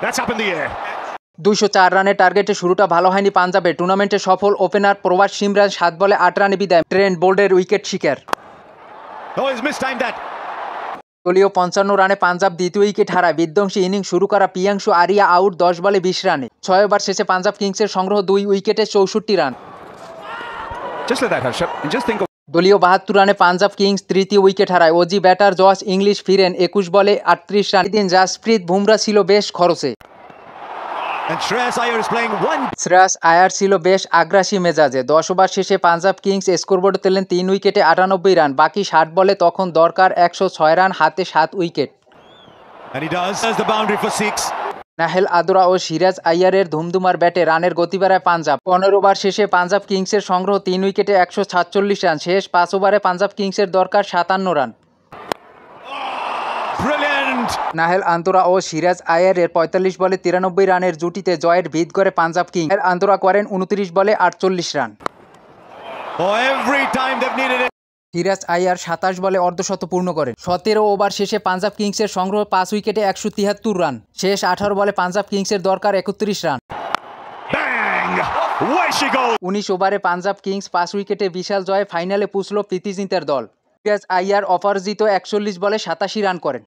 That's up in the air. 204 রানের টার্গেটে শুরুটা ভালো হয়নি পাঞ্জাবে। টুর্নামেন্টে সফল ওপেনার প্রভাস সিমরান 7 বলে 8 রানে বিদায়। ট্রেন্ট বোল্টের উইকেট শিকার। Oh, he's mistimed that. দলীয় 55 রানে পাঞ্জাব দ্বিতীয় উইকেট হারায়। বিধ্বংসী ইনিংস শুরু করা প্রিয়াংশু আরিয়া আউট 10 বলে 20 রানে। 6 ওভার শেষে পাঞ্জাব কিংসের সংগ্রহ 2 উইকেটে 64 run. Just let that, Harshab. And just think of দলীয় 72 রানে পাঞ্জাব কিংস তৃতীয় উইকেট হারায়। ওজি ব্যাটার জশ ইংলিশ ফিরেন 21 বলে 38 রান। এদিন জাসপ্রীত বুমরা ছিল বেশ খরচে। and Shreyas Iyer is playing one. Shreyas আয়ার ছিল বেশ আগ্রাসী মেজাজে। 10 ওভার শেষে পাঞ্জাব কিংস স্কোরবোর্ডে তুললেন 3 উইকেটে 98 রান। বাকি 60 বলে তখন দরকার 106 রান, হাতে 7 উইকেট। And he does. There's the boundary for 6. Nehal আদরা ও সিরাজ আইয়ারের ধুমধুমার ব্যাটে রানের গতি বাড়ায় পাঞ্জাব। 15 ওভার শেষে পাঞ্জাব কিংসের সংগ্রহ 3 উইকেটে 146 রান। শেষ 5 ওভারে পাঞ্জাব কিংসের দরকার 57 রান। Brilliant. নাহেল আন্তরা ও সিরাজ আইয়ারের 45 বলে 93 রানের জুটিতে জয়ের ভিত করে পাঞ্জাব কিংস। নাহেল আন্তরা করেন 29 বলে 48 run. Oh, every time they've needed it. Siraj Iyer 27 বলে অর্ধশত পূর্ণ করেন। 17 ওভার শেষে পাঞ্জাব কিংসের সংগ্রহ 5 উইকেটে 173 রান। শেষ 18 বলে পাঞ্জাব কিংসের দরকার 31 run. Bang! Away she goes. 19 ওভারে পাঞ্জাব কিংস 5 উইকেটে বিশাল জয়ে ফাইনালে পৌঁছল প্রীতি জিন্তার দল। সিরাজ আইয়ার অপরাজিত 41 বলে 87 রান করেন।